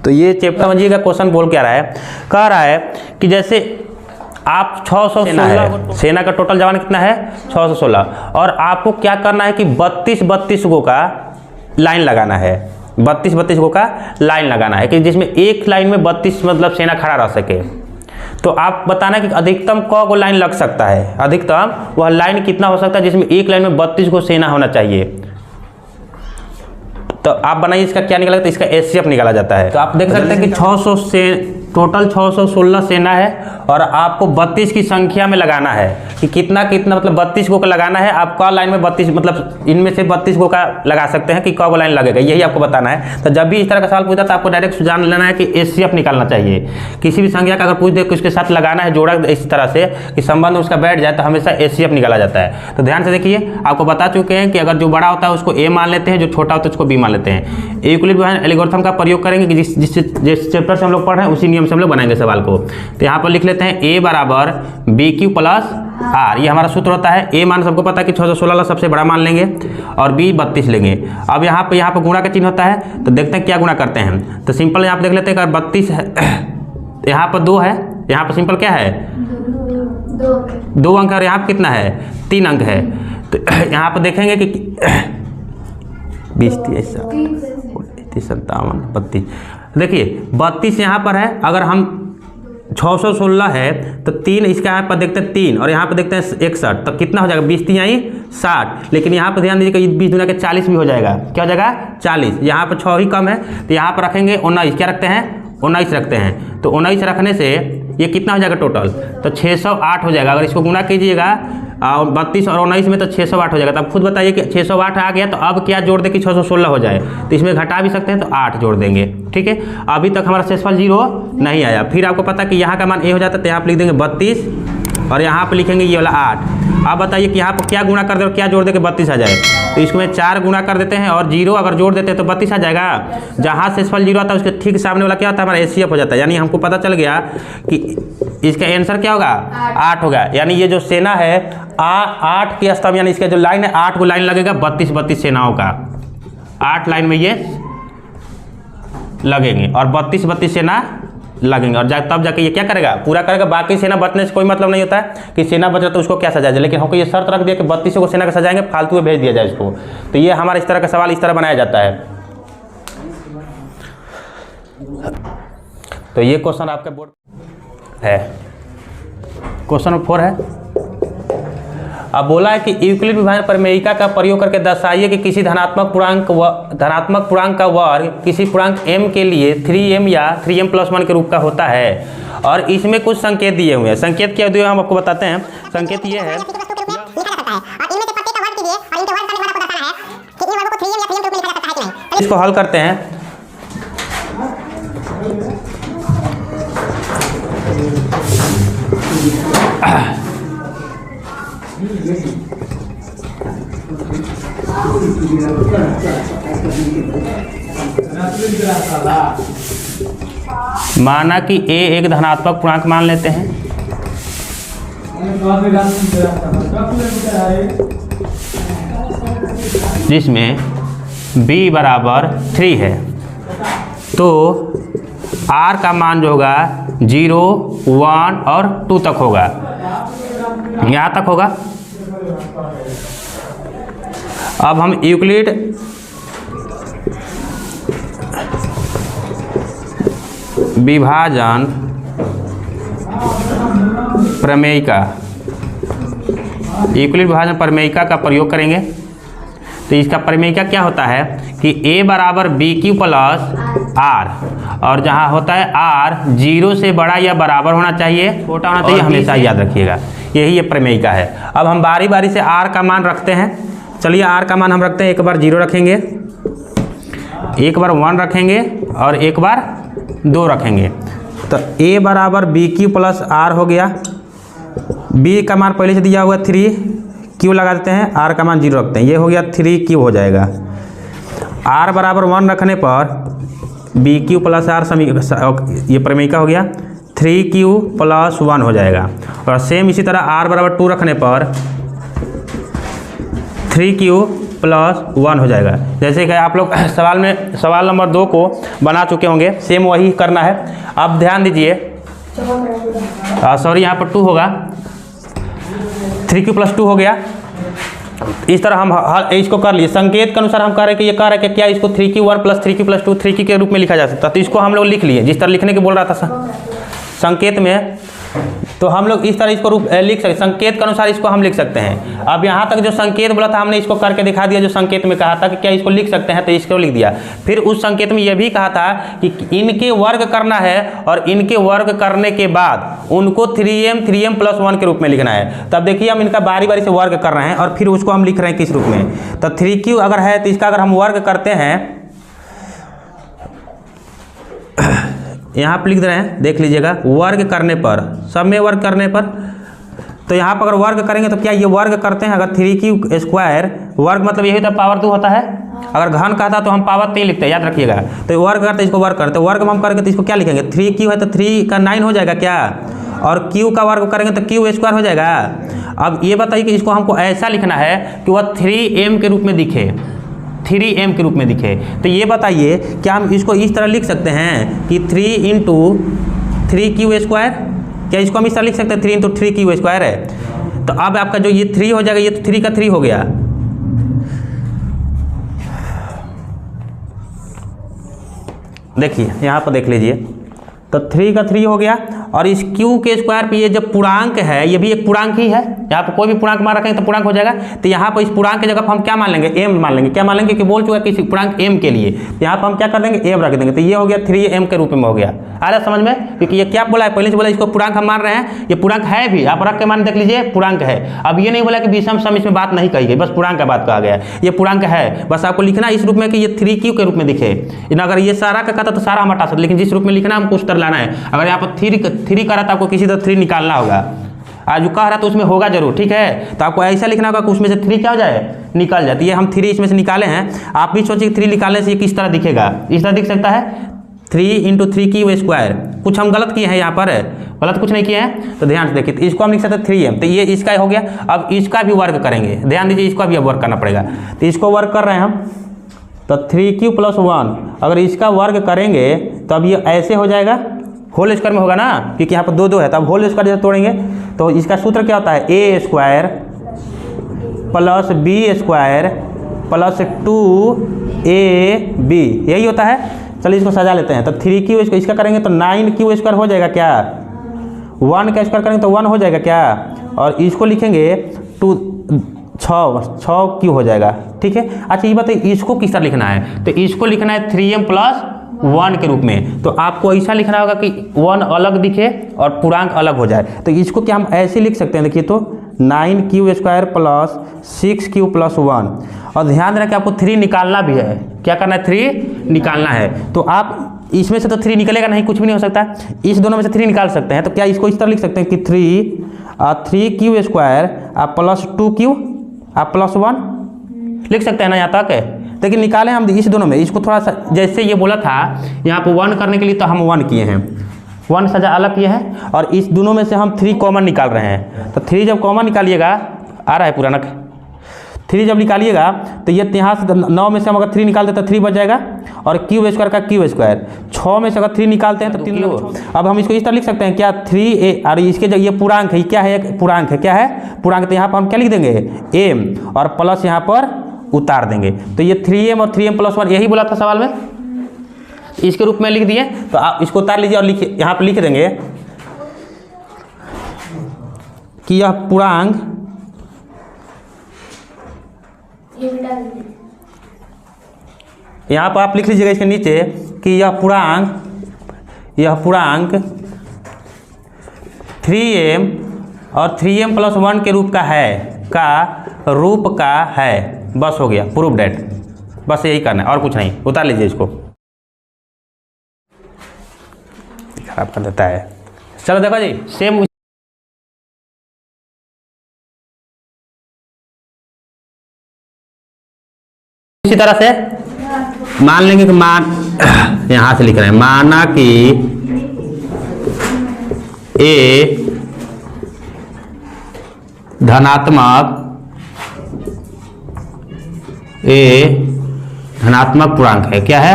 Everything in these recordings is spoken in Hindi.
तो ये चैप्टर समझिएगा क्वेश्चन बोल क्या रहा है, कह रहा है कि जैसे आप 616 सेना का टोटल जवान कितना है 616, और आपको क्या करना है कि 32 गो का लाइन लगाना है, 32 गो का लाइन लगाना है कि जिसमें एक लाइन में 32 मतलब सेना खड़ा रह सके। तो आप बताना कि अधिकतम क गो लाइन लग सकता है, अधिकतम वह लाइन कितना हो सकता है जिसमें एक लाइन में 32 गो सेना होना चाहिए। तो आप बनाइए इसका क्या निकला, तो इसका एचसीएफ निकाला जाता है। तो आप देख सकते हैं कि 600 से टोटल 616 सेना है और आपको 32 की संख्या में लगाना है कि कितना कितना मतलब 32 गो का लगाना है। आप क लाइन में 32 मतलब इनमें से 32 गो का लगा सकते हैं कि क गो लाइन लगेगा, यही आपको बताना है। तो जब भी इस तरह का सवाल पूछा तो आपको डायरेक्ट जान लेना है कि एचसीएफ निकालना चाहिए। किसी भी संख्या का अगर पूछ दे कि उसके साथ लगाना है जोड़ा इस तरह से कि संबंध उसका बैठ जाए तो हमेशा एचसीएफ निकाला जाता है। तो ध्यान से देखिए, आपको बता चुके हैं कि अगर जो बड़ा होता है उसको ए मान लेते हैं, जो छोटा होता है उसको बी मान लेते हैं। यूक्लिड एल्गोरिथम का प्रयोग करेंगे कि जिस चैप्टर से हम लोग पढ़ रहे हैं उसी नियम से हम लोग बनाएंगे सवाल को। तो यहाँ पर लिख लेते हैं ए बराबर बी क्यू प्लस आर, ये हमारा सूत्र होता है। ए मान सबको पता है कि 616 सबसे बड़ा मान लेंगे और बी 32 लेंगे। अब यहाँ पर गुणा का चिन्ह होता है, तो देखते हैं क्या गुणा करते हैं। तो सिंपल यहाँ पर देख लेते हैं अगर 32 है, यहाँ पर 2 है, यहाँ पर सिंपल क्या है 2 अंक, और यहाँ पर कितना है 3 अंक है। तो यहाँ पर देखेंगे कि 20 30 57 32, देखिए 32 यहाँ पर है। अगर हम 616 है तो 3 इसका यहाँ पर देखते हैं 3 और यहाँ पर देखते हैं 61, तो कितना हो जाएगा 20 3 आई 60। लेकिन यहाँ पर ध्यान दीजिएगा 20 दुना के 40 भी हो जाएगा, क्या हो जाएगा 40। यहाँ पर 6 ही कम है तो यहाँ पर रखेंगे 19, क्या रखते हैं 19 रखते हैं। तो 19 रखने से ये कितना हो जाएगा टोटल, तो 608 हो जाएगा। अगर इसको गुणा कीजिएगा 32 और 19 में तो 608 हो जाएगा। तो आप खुद बताइए कि 608 आ गया तो अब क्या जोड़ दे कि 616 हो जाए, तो इसमें घटा भी सकते हैं तो 8 जोड़ देंगे। ठीक है, अभी तक हमारा शेषफल 0 नहीं आया। फिर आपको पता कि यहाँ का मान ए हो जाता है तो यहाँ पर लिख देंगे 32 और यहाँ पर लिखेंगे ये वाला 8। आप बताइए कि यहाँ पर क्या गुणा कर दे और क्या जोड़ दे कि 32 आ जाए। तो इसमें 4 गुणा कर देते हैं और 0 अगर जोड़ देते हैं तो 32 आ जाएगा। जहाँ शेषफल 0 आता है उसके ठीक सामने वाला क्या होता है हमारा एचसीएफ हो जाता है। यानी हमको पता चल गया कि इसका आंसर क्या होगा 8 होगा। यानी ये जो सेना है 8 के स्तंभ, यानी इसका जो लाइन है 8 को लाइन लगेगा 32 सेनाओं का, 8 लाइन में ये लगेंगे और 32 सेना लगेंगे। और तब जाके ये क्या करेगा पूरा करेगा। बाकी सेना बचने से कोई मतलब नहीं होता है कि सेना बच रहा तो उसको क्या सजाया जाए, लेकिन हमको ये शर्त रख दिया कि 32 को सेना का सजाएंगे, फालतू में भेज दिया जाए इसको। तो ये हमारा इस तरह का सवाल इस तरह बनाया जाता है। तो ये क्वेश्चन आपके बोर्ड है, क्वेश्चन नंबर 4 है। अब बोला है कि यूक्लिड विभाजन प्रमेयिका का प्रयोग करके दर्शाइए कि किसी धनात्मक पूर्णांक का वर्ग किसी पूर्णांक m के लिए 3m या 3m+1 के रूप का होता है। और इसमें कुछ संकेत दिए हुए हैं। संकेत क्या दिए हम आपको बताते हैं। संकेत ये है, इसको हल करते हैं। माना कि a एक धनात्मक पूर्णांक मान लेते हैं, जिसमें b बराबर 3 है। तो r का मान जो होगा 0 1 और 2 तक होगा, यहाँ तक होगा। अब हम यूक्लिड विभाजन प्रमेयिका प्रमेयिका का प्रयोग करेंगे। तो इसका प्रमेयिका क्या होता है कि a बराबर बी क्यू प्लस आर, और जहाँ होता है r 0 से बड़ा या बराबर होना चाहिए, छोटा होना चाहिए, हमेशा याद रखिएगा। यही ये प्रमेयिका है। अब हम बारी बारी से r का मान रखते हैं। चलिए r का मान हम रखते हैं, एक बार 0 रखेंगे, एक बार 1 रखेंगे और एक बार 2 रखेंगे। तो a बराबर बी क्यू प्लस आर हो गया। b का मान पहले से दिया हुआ 3, q लगा देते हैं, r का मान 0 रखते हैं, ये हो गया 3q हो जाएगा। r बराबर 1 रखने पर बी क्यू प्लस आर ये प्रमेयिका हो गया, 3q प्लस 1 हो जाएगा। और सेम इसी तरह r बराबर 2 रखने पर 3q प्लस 1 हो जाएगा। जैसे कि आप लोग सवाल नंबर 2 को बना चुके होंगे, सेम वही करना है। अब ध्यान दीजिए, सॉरी यहाँ पर 2 होगा, 3q + 2 हो गया। इस तरह हम इसको कर लिए, संकेत के अनुसार हम कह रहे हैं कि ये कह रहे हैं कि क्या इसको 3q1 + 3q + 2 3q के रूप में लिखा जा सकता है। तो इसको हम लोग लिख लिए जिस तरह लिखने के बोल रहा था संकेत में, तो हम लोग इस तरह इसको रूप लिख सकते, संकेत के अनुसार इसको हम लिख सकते हैं। अब यहाँ तक जो संकेत बोला था हमने इसको करके दिखा दिया, जो संकेत में कहा था कि क्या इसको लिख सकते हैं, तो इसको लिख दिया। फिर उस संकेत में यह भी कहा था कि इनके वर्ग करना है और इनके वर्ग करने के बाद उनको 3m + 1 के रूप में लिखना है। तब देखिए हम इनका बारी बारी से वर्ग कर रहे हैं और फिर उसको हम लिख रहे हैं किस रूप में। तो 3q अगर है तो इसका अगर हम वर्ग करते हैं, यहाँ पर लिख रहे हैं, देख लीजिएगा, वर्ग करने पर, सब में वर्ग करने पर, तो यहाँ पर अगर वर्ग करेंगे तो क्या ये वर्ग करते हैं। अगर 3q² वर्ग मतलब यही तो पावर 2 होता है। अगर घन कहता तो हम पावर 3 लिखते हैं, याद रखिएगा। तो वर्ग करते इसको वर्ग करते, वर्ग में हम करेंगे तो इसको क्या लिखेंगे, 3q है तो 3 का 9 हो जाएगा क्या, और q का वर्ग करेंगे तो q² हो जाएगा। अब ये बताइए कि इसको हमको ऐसा लिखना है कि वह 3m के रूप में दिखे, 3m के रूप में दिखे। तो ये बताइए क्या हम इसको इस तरह लिख सकते हैं कि 3 × 3q², क्या इसको हम इस तरह लिख सकते हैं 3 × 3q² है। तो अब आपका जो ये 3 हो जाएगा, ये तो 3 का 3 हो गया। देखिए यहाँ पर देख लीजिए, तो 3 का 3 हो गया। और इस q के स्क्वायर पे ये जब पूर्णांक है, ये भी एक पूर्णांक ही है, यहाँ पर कोई भी पूर्णांक मान रखेंगे तो पूर्णांक हो जाएगा। तो यहाँ पर इस पूर्णांक की जगह पर हम क्या मान लेंगे, m मान लेंगे। क्या मान लेंगे कि बोल चुका है किसी पूर्णांक m के लिए, तो यहाँ पर हम क्या कर देंगे, m रख देंगे। तो ये हो गया 3m के रूप में हो गया। आ रहा समझ में, क्योंकि ये क्या बोला है, पहले से बोला इसको पूर्णांक हम मान रहे हैं, ये पूर्णांक है भी, आप रख के मान देख लीजिए पूर्णांक है। अब ये नहीं बोला कि विषम सम, इसमें बात नहीं कही गई, बस पूर्णांक का बात कहा गया है। ये पूर्णांक है, बस आपको लिखना इस रूप में कि ये 3q के रूप में दिखे। अगर ये सारा का कहता तो सारा हम हटा सकते, लेकिन जिस रूप में लिखना हमको उस तरह लाना है। अगर यहाँ पर 3 का रहा तो आपको किसी तरह 3 निकालना होगा, आज जो कह रहा तो उसमें होगा जरूर, ठीक है। तो आपको ऐसा लिखना होगा कि उसमें से 3 क्या हो जाए, निकल जाती है। हम 3 इसमें से निकाले हैं, आप भी सोचिए 3 निकालने से ये किस तरह दिखेगा, इस तरह दिख सकता है 3 × 3q²। कुछ हम गलत किए हैं यहाँ पर, गलत कुछ नहीं किए हैं, तो ध्यान से देखिए। तो इसको हम लिख सकते हैं 3m, तो ये इसका हो गया। अब इसका भी वर्ग करेंगे, ध्यान दीजिए, इसका भी अब वर्ग करना पड़ेगा। तो इसको वर्ग कर रहे हैं हम, तो 3q + 1 अगर इसका वर्ग करेंगे तो अब ये ऐसे हो जाएगा, होल स्क्वायर में होगा ना, क्योंकि यहाँ पर 2 है। तो अब होल स्क्वायर जैसे तोड़ेंगे तो इसका सूत्र क्या होता है, a² + b² + 2ab, यही होता है। चलिए इसको सजा लेते हैं। तो 3q इसका करेंगे तो 9q² हो जाएगा क्या, 1 का स्क्वायर करेंगे तो 1 हो जाएगा क्या, और इसको लिखेंगे 6q हो जाएगा, ठीक है। अच्छा ये बताइए इसको किस तरह लिखना है, तो इसको लिखना है 3m + 1 के रूप में। तो आपको ऐसा लिखना होगा कि 1 अलग दिखे और पूर्णांक अलग हो जाए। तो इसको क्या हम ऐसे लिख सकते हैं, देखिए, तो 9q² + 6q + 1। और ध्यान देना कि आपको 3 निकालना भी है, क्या करना है, 3 निकालना है। तो आप इसमें से तो 3 निकलेगा नहीं, कुछ भी नहीं हो सकता, इस दोनों में से 3 निकाल सकते हैं। तो क्या इसको इस तरह लिख सकते हैं कि 3q² + 2q + 1 लिख सकते हैं ना, यहाँ तक है। लेकिन निकाले हम इस दोनों में, इसको थोड़ा सा जैसे ये बोला था यहाँ पर 1 करने के लिए, तो हम 1 किए हैं, 1 सजा अलग किए हैं। और इस दोनों में से हम 3 कॉमन निकाल रहे हैं। तो 3 जब कॉमन निकालिएगा, आ रहा है पुराना 3 जब निकालिएगा तो ये यहाँ से 9 में से हम अगर 3 निकालते तो 3 बच जाएगा, और q² का q²। 6 में से अगर 3 निकालते हैं तो 3। अब हम इसको इस तरह लिख सकते हैं क्या, 3a, और इसके जब ये पूर्णांक है, क्या है, एक पूर्णांक है, क्या है पूर्णांक। तो यहाँ पर हम क्या लिख देंगे, m, और प्लस यहाँ पर उतार देंगे। तो ये 3m और 3m + 1 यही बोला था सवाल में, इसके रूप में लिख दिए। तो आप इसको उतार लीजिए और लिखिए, यहाँ पर लिख देंगे कि यह पूर्णांक, यहाँ पर आप लिख लीजिएगा इसके नीचे कि यह पूर्णांक 3m और 3m + 1 के रूप का है, बस हो गया, प्रूफ डेट। बस यही करना है और कुछ नहीं। उतार लीजिए इसको, खराब कर देता है। चलो देखो जी, सेम इसी तरह से मान लेंगे कि यहां से लिख रहे हैं, माना कि a धनात्मक ए धनात्मक पूर्णांक है। क्या है?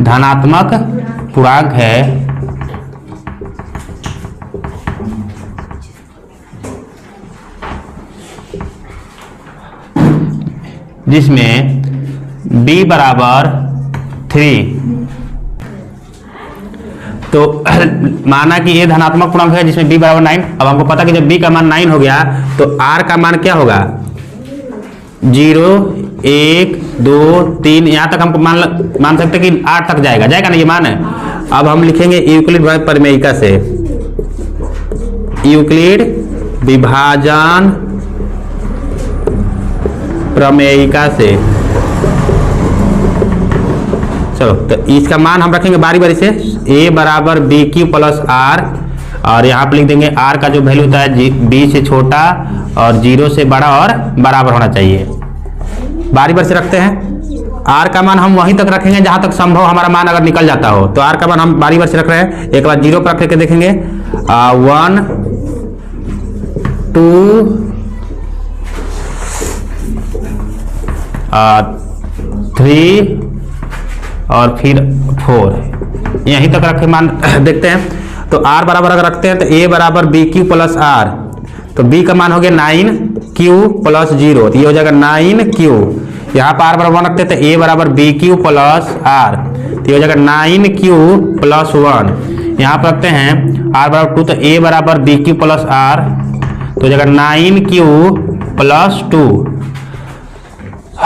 धनात्मक पूर्णांक है जिसमें b बराबर 3। तो माना कि ये धनात्मक पूर्णांक है जिसमें b बराबर 9। अब हमको पता कि जब b का मान 9 हो गया तो r का मान क्या होगा? 0 1 2 3 यहाँ तक हमको मान सकते कि 8 तक जाएगा ना ये मान है। अब हम लिखेंगे यूक्लिड प्रमेयिका से, यूक्लिड विभाजन प्रमेयिका से। चलो तो इसका मान हम रखेंगे बारी बारी से, a बराबर बी क्यू प्लस आर, और यहाँ पे लिख देंगे r का जो वैल्यू होता है b से छोटा और 0 से बड़ा और बराबर होना चाहिए। बारी बारी से रखते हैं। r का मान हम वहीं तक रखेंगे जहां तक संभव हमारा मान अगर निकल जाता हो, तो r का मान हम बारी बारी से रख रहे हैं। एक बार 0 पर रख के देखेंगे, 1 2 3 और फिर 4, यहीं तक रखे मान देखते हैं। तो r बराबर अगर रखते हैं तो a बराबर बी क्यू प्लस आर, तो b का मान हो गया 9q प्लस 0, तो ये हो जाएगा 9q। यहाँ पर r बराबर 1 रखते हैं तो a बराबर बी क्यू प्लस आर, तो ये हो जाएगा 9q प्लस 1। यहाँ पर रखते हैं r बराबर 2, तो a बराबर बी क्यू प्लस आर, तो हो जाएगा 9q प्लस 2, a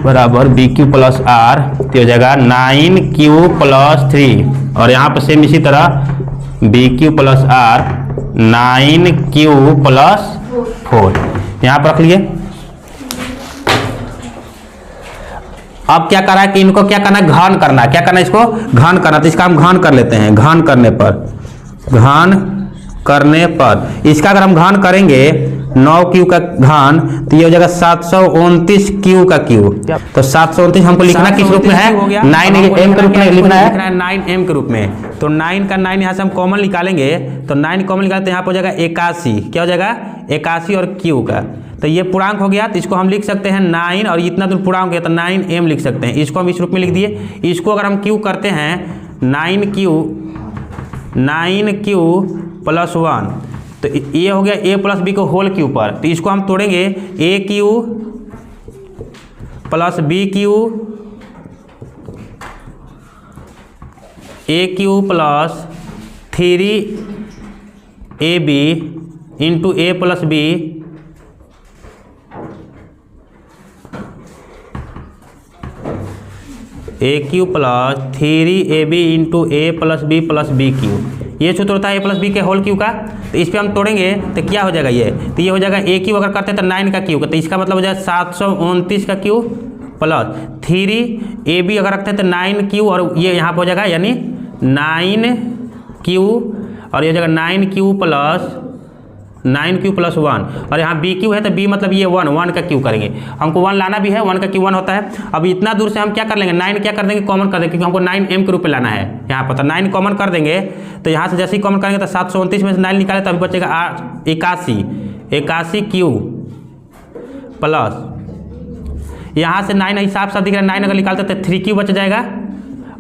बराबर बी क्यू प्लस आर, तो हो जाएगा 9q प्लस 3। और यहाँ पर सेम इसी तरह b cube plus r 9q plus 4, यहाँ पर रख लिए। अब क्या करा है कि इनको क्या करना है? घन करना है। क्या करना है? इसको घन करना। तो इसका हम घन कर लेते हैं। घन करने पर इसका अगर हम घन करेंगे 9q का घन, तो ये हो जाएगा 729q का q। तो 729 हमको लिखना किस रूप में है? 9m के रूप में लिखना है, 9m के रूप में। तो 9 का 9 यहाँ से हम कॉमन निकालेंगे, तो 9 कॉमन निकालते तो यहाँ पर हो जाएगा 81। क्या हो जाएगा? 81 और q का, तो ये पूर्णांक हो गया। तो इसको हम लिख सकते हैं 9, और इतना दूर पूर्णांक है तो 9m लिख सकते हैं। इसको हम इस रूप में लिख दिए। इसको अगर हम q करते हैं 9q प्लस 1, तो ये हो गया a प्लस बी को होल क्यू पर। तो इसको हम तोड़ेंगे, aq plus aq plus 3ab into a plus b aq plus 3ab into a plus b cube. ये सूत्र होता है a प्लस बी के होल क्यू का। तो इस पे हम तोड़ेंगे तो क्या हो जाएगा ये? तो ये हो जाएगा a क्यू अगर करते हैं तो 9 का क्यू का, तो इसका मतलब हो जाएगा 729 का क्यू प्लस 3ab अगर रखते हैं तो 9q, और ये यहाँ पर हो जाएगा यानी 9q, और ये हो जाएगा 9q प्लस 1, और यहाँ bq है तो b मतलब ये 1 का q करेंगे। हमको 1 लाना भी है, 1 का q 1 होता है। अब इतना दूर से हम क्या कर लेंगे? 9 क्या कर देंगे? कॉमन कर देंगे, क्योंकि हमको 9m के रूप में लाना है यहाँ पर। तो 9 कॉमन कर देंगे, तो यहाँ से जैसे ही कॉमन करेंगे तो 729 में से 9 निकाले तो अभी बचेगा 81q प्लस, यहाँ से 9 हिसाब से दिख रहा है, 9 अगर निकालते तो 3q बच जाएगा,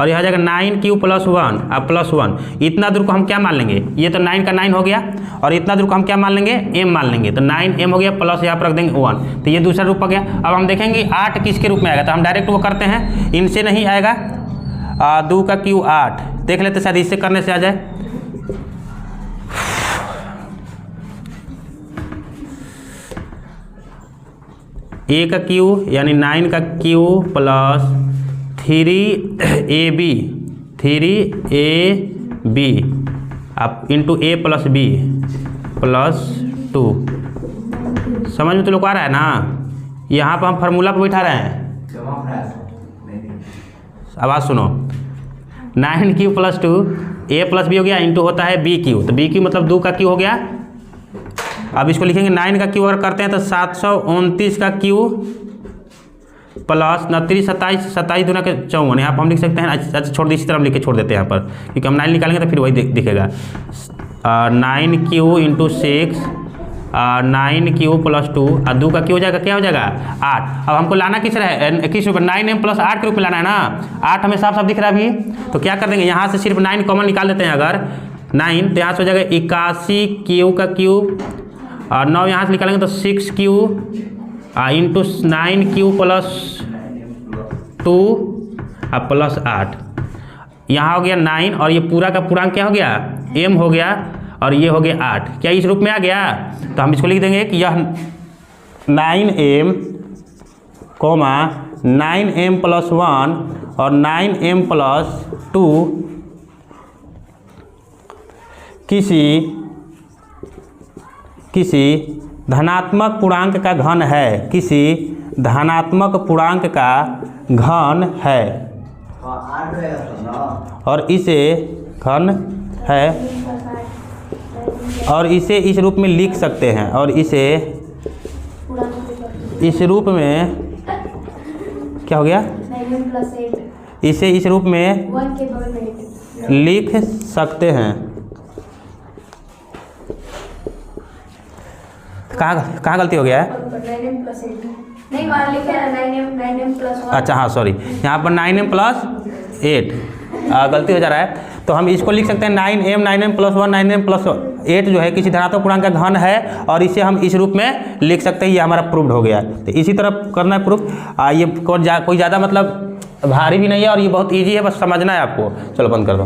और यह हो जाएगा 9q प्लस 1 अब प्लस 1। इतना दूर को हम क्या मान लेंगे? ये तो 9 का 9 हो गया, और इतना दूर को हम क्या मान लेंगे? m मान लेंगे। तो 9m हो गया प्लस यहाँ पर रख देंगे 1, तो ये दूसरा रूप हो गया। अब हम देखेंगे 8 किसके रूप में आएगा, तो हम डायरेक्ट वो करते हैं, इनसे नहीं आएगा। 2 का q 8 देख लेते, शायद इससे करने से आ जाए। a का q यानी 9 का q प्लस 3ab आप into a plus b plus 2। समझ में तो लोग आ रहा है ना? यहाँ पर हम फार्मूला पर बैठा रहे हैं। आवाज़ सुनो, 9q plus 2 a plus B हो गया, इंटू होता है bq, तो bq मतलब 2 का q हो गया। अब इसको लिखेंगे 9 का q अगर करते हैं तो 729 का q प्लस 29 27 दूना के 54, यहाँ पर हम लिख सकते हैं। अच्छा छोड़ दी, इसी तरह हम लिख के छोड़ देते हैं यहाँ पर, क्योंकि हम 9 निकालेंगे तो फिर वही दिखेगा। 9q इंटू 6 9 क्यू प्लस 2 और 2 का क्यू हो जाएगा, क्या हो जाएगा 8। अब हमको लाना किस रूप में 9m प्लस 8 के रूप में लाना है ना। 8 हमें साफ साफ दिख रहा है अभी, तो क्या कर देंगे यहाँ से सिर्फ 9 कॉमन निकाल देते हैं। अगर 9 तो यहाँ से हो जाएगा 81 क्यू का क्यूब और 9 यहाँ से निकालेंगे तो 6 क्यू इंटू 9 क्यू प्लस 2 और प्लस 8। यहाँ हो गया 9 और ये पूरा का पूरा क्या हो गया m हो गया और ये हो गया 8। क्या इस रूप में आ गया? तो हम इसको लिख देंगे कि यह 9m 9m प्लस 1 और 9m प्लस 2 किसी धनात्मक पूर्णांक का घन है, किसी धनात्मक पूर्णांक का घन है और इसे घन है और इसे इस रूप में लिख सकते हैं और इसे इस रूप में क्या हो गया, इसे इस रूप में लिख सकते हैं। कहाँ गलती हो गया है? नहीं वहाँ लिखा है 9m प्लस 1। अच्छा हाँ सॉरी, यहाँ पर 9m प्लस 8 गलती हो जा रहा है। तो हम इसको लिख सकते हैं 9m प्लस 1 9m प्लस 8 जो है किसी धनात्मक पूर्णांक का घन है और इसे हम इस रूप में लिख सकते हैं। ये हमारा प्रूव्ड हो गया। तो इसी तरह करना है प्रूफ। ये कोई ज़्यादा मतलब भारी भी नहीं है और ये बहुत ईजी है, बस समझना है आपको। चलो बंद कर दो।